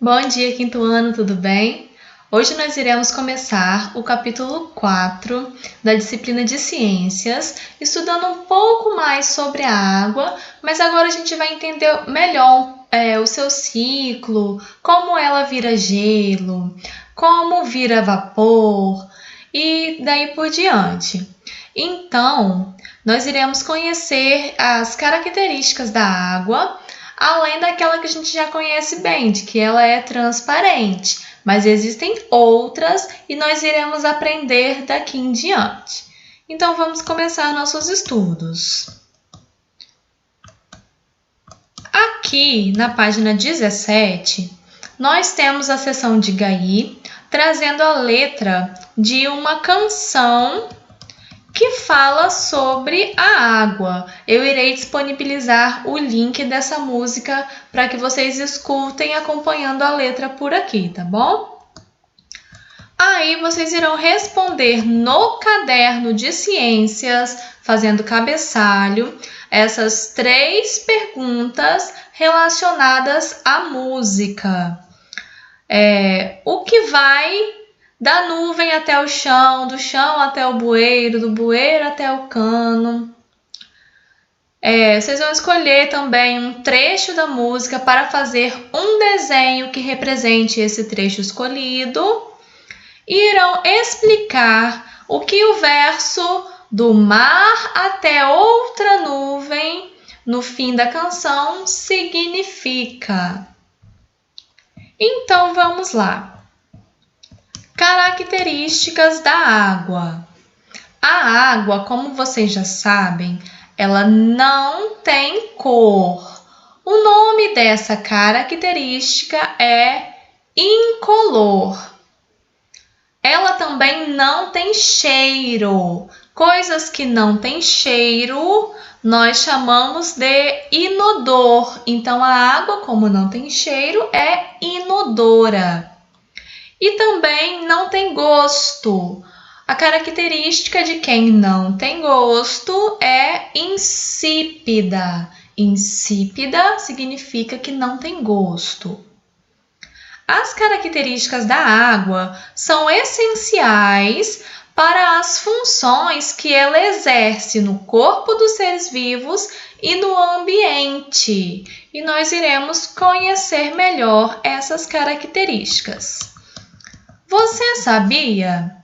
Bom dia, quinto ano, tudo bem? Hoje nós iremos começar o capítulo 4 da disciplina de Ciências, estudando um pouco mais sobre a água, mas agora a gente vai entender melhor o seu ciclo, como ela vira gelo, como vira vapor e daí por diante. Então, nós iremos conhecer as características da água, além daquela que a gente já conhece bem, de que ela é transparente, mas existem outras e nós iremos aprender daqui em diante. Então vamos começar nossos estudos. Aqui na página 17, nós temos a seção de GAI, trazendo a letra de uma canção que fala sobre a água. Eu irei disponibilizar o link dessa música para que vocês escutem acompanhando a letra por aqui, tá bom? Aí vocês irão responder no caderno de ciências, fazendo cabeçalho, essas 3 perguntas relacionadas à música. O que vai da nuvem até o chão, do chão até o bueiro, do bueiro até o cano. Vocês vão escolher também um trecho da música para fazer um desenho que represente esse trecho escolhido e irão explicar o que o verso do mar até outra nuvem no fim da canção significa. Então vamos lá. Características da água. A água, como vocês já sabem, ela não tem cor. O nome dessa característica é incolor. Ela também não tem cheiro. Coisas que não têm cheiro, nós chamamos de inodor. Então, a água, como não tem cheiro, é inodora. E também não tem gosto. A característica de quem não tem gosto é insípida. Insípida significa que não tem gosto. As características da água são essenciais para as funções que ela exerce no corpo dos seres vivos e no ambiente. E nós iremos conhecer melhor essas características. Você sabia?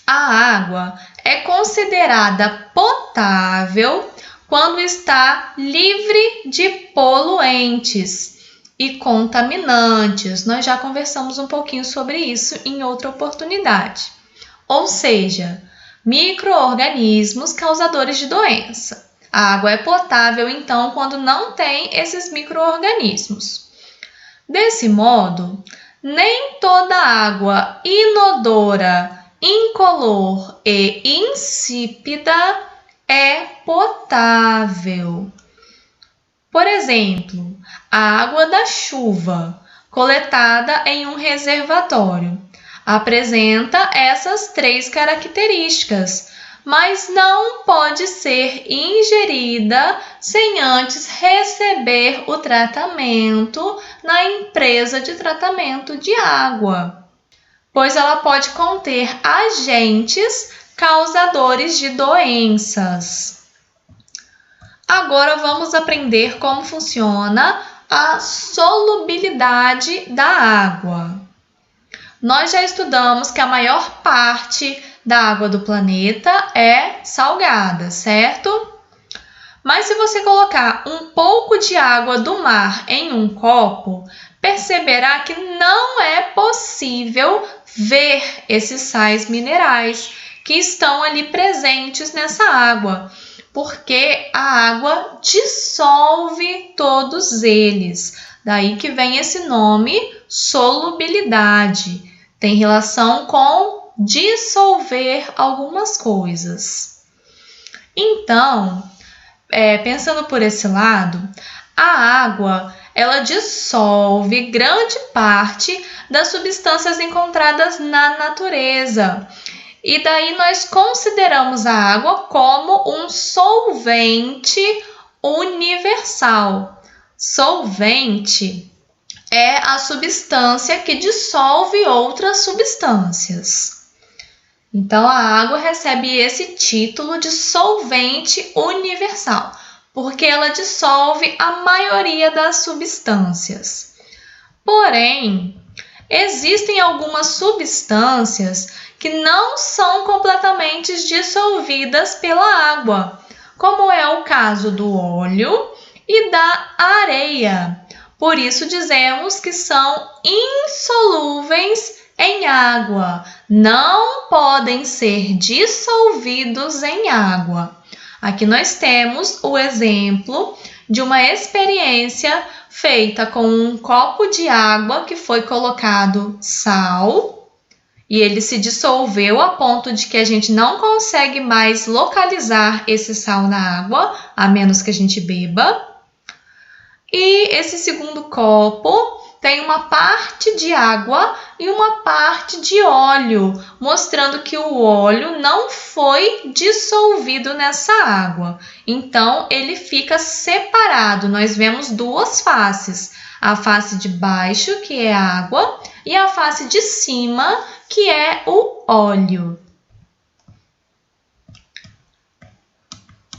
A água é considerada potável quando está livre de poluentes e contaminantes. Nós já conversamos um pouquinho sobre isso em outra oportunidade. Ou seja, micro-organismos causadores de doença. A água é potável, então, quando não tem esses micro-organismos. Desse modo, nem toda água inodora, incolor e insípida é potável. Por exemplo, a água da chuva, coletada em um reservatório, apresenta essas 3 características, mas não pode ser ingerida sem antes receber o tratamento na empresa de tratamento de água, pois ela pode conter agentes causadores de doenças. Agora vamos aprender como funciona a solubilidade da água. Nós já estudamos que a maior parte da água do planeta é salgada, certo? Mas se você colocar um pouco de água do mar em um copo, perceberá que não é possível ver esses sais minerais que estão ali presentes nessa água, porque a água dissolve todos eles. Daí que vem esse nome, solubilidade. Tem relação com dissolver algumas coisas. Então, pensando por esse lado, a água ela dissolve grande parte das substâncias encontradas na natureza. E daí nós consideramos a água como um solvente universal. Solvente é a substância que dissolve outras substâncias. Então, a água recebe esse título de solvente universal, porque ela dissolve a maioria das substâncias. Porém, existem algumas substâncias que não são completamente dissolvidas pela água, como é o caso do óleo e da areia. Por isso dizemos que são insolúveis em água, não podem ser dissolvidos em água. Aqui nós temos o exemplo de uma experiência feita com um copo de água que foi colocado sal e ele se dissolveu a ponto de que a gente não consegue mais localizar esse sal na água, a menos que a gente beba. E esse segundo copo tem uma parte de água e uma parte de óleo, mostrando que o óleo não foi dissolvido nessa água. Então, ele fica separado. Nós vemos duas faces, a face de baixo, que é a água, e a face de cima, que é o óleo.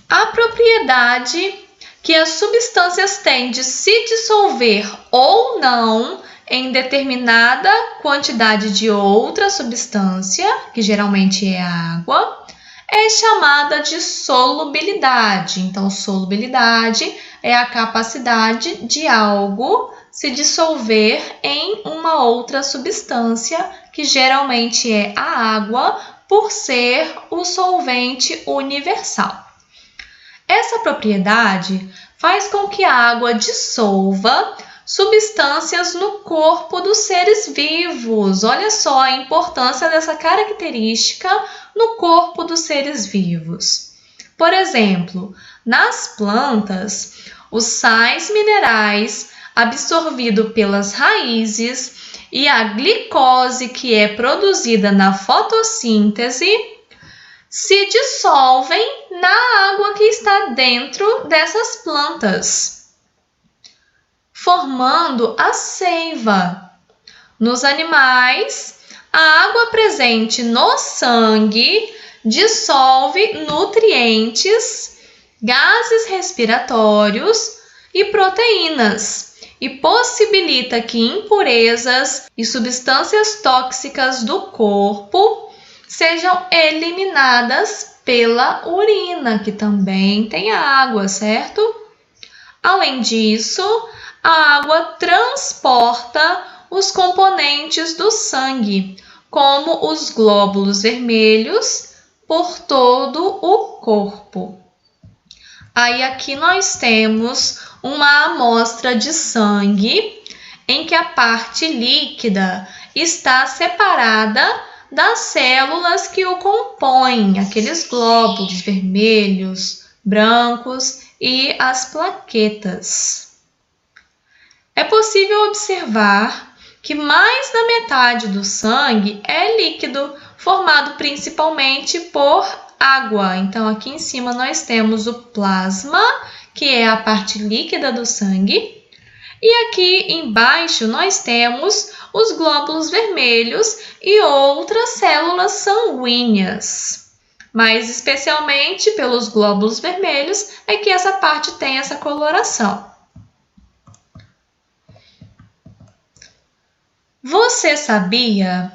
A propriedade que as substâncias têm de se dissolver ou não em determinada quantidade de outra substância, que geralmente é a água, é chamada de solubilidade. Então, solubilidade é a capacidade de algo se dissolver em uma outra substância, que geralmente é a água, por ser o solvente universal. Essa propriedade faz com que a água dissolva substâncias no corpo dos seres vivos. Olha só a importância dessa característica no corpo dos seres vivos. Por exemplo, nas plantas, os sais minerais absorvidos pelas raízes e a glicose que é produzida na fotossíntese se dissolvem na água que está dentro dessas plantas, formando a seiva. Nos animais, a água presente no sangue dissolve nutrientes, gases respiratórios e proteínas e possibilita que impurezas e substâncias tóxicas do corpo sejam eliminadas pela urina, que também tem água, certo? Além disso, a água transporta os componentes do sangue, como os glóbulos vermelhos, por todo o corpo. Aí aqui nós temos uma amostra de sangue em que a parte líquida está separada das células que o compõem, aqueles glóbulos vermelhos, brancos e as plaquetas. É possível observar que mais da metade do sangue é líquido, formado principalmente por água. Então, aqui em cima nós temos o plasma, que é a parte líquida do sangue, e aqui embaixo nós temos os glóbulos vermelhos e outras células sanguíneas. Mas especialmente pelos glóbulos vermelhos é que essa parte tem essa coloração. Você sabia?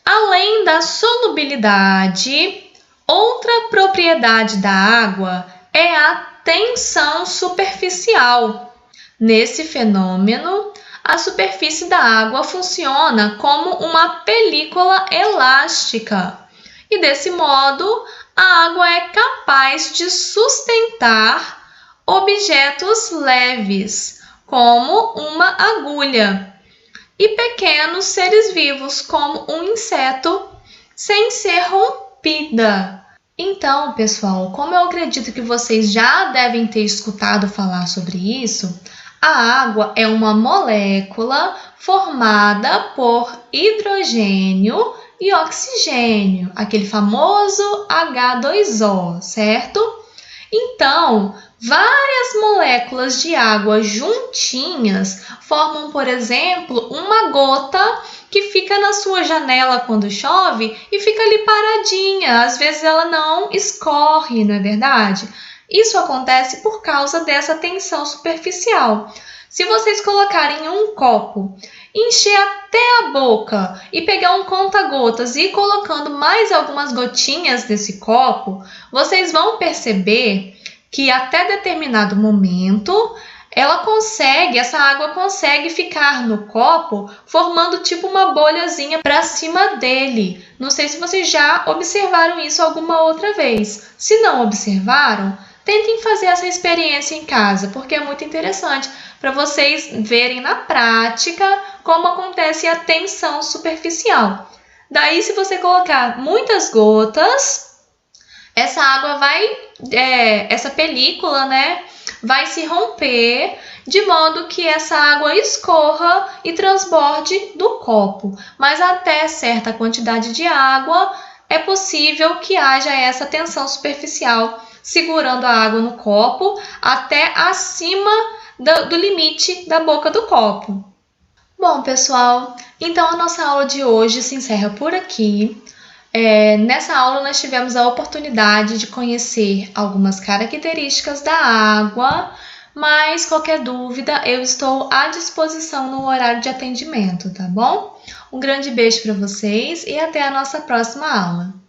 Além da solubilidade, outra propriedade da água é a tensão superficial. Nesse fenômeno, a superfície da água funciona como uma película elástica e, desse modo, a água é capaz de sustentar objetos leves, como uma agulha, e pequenos seres vivos, como um inseto, sem ser rompida. Então, pessoal, como eu acredito que vocês já devem ter escutado falar sobre isso, a água é uma molécula formada por hidrogênio e oxigênio, aquele famoso H2O, certo? Então, Várias moléculas de água juntinhas formam, por exemplo, uma gota que fica na sua janela quando chove e fica ali paradinha. Às vezes ela não escorre, não é verdade? Isso acontece por causa dessa tensão superficial. Se vocês colocarem um copo, encher até a boca e pegar um conta-gotas e ir colocando mais algumas gotinhas desse copo, vocês vão perceber que até determinado momento essa água consegue ficar no copo, formando tipo uma bolhazinha para cima dele. Não sei se vocês já observaram isso alguma outra vez. Se não observaram, tentem fazer essa experiência em casa, porque é muito interessante para vocês verem na prática como acontece a tensão superficial. Daí, se você colocar muitas gotas, essa água essa película, né, vai se romper de modo que essa água escorra e transborde do copo. Mas até certa quantidade de água é possível que haja essa tensão superficial segurando a água no copo até acima do limite da boca do copo. Bom, pessoal, então a nossa aula de hoje se encerra por aqui. Nessa aula nós tivemos a oportunidade de conhecer algumas características da água, mas qualquer dúvida eu estou à disposição no horário de atendimento, tá bom? Um grande beijo para vocês e até a nossa próxima aula.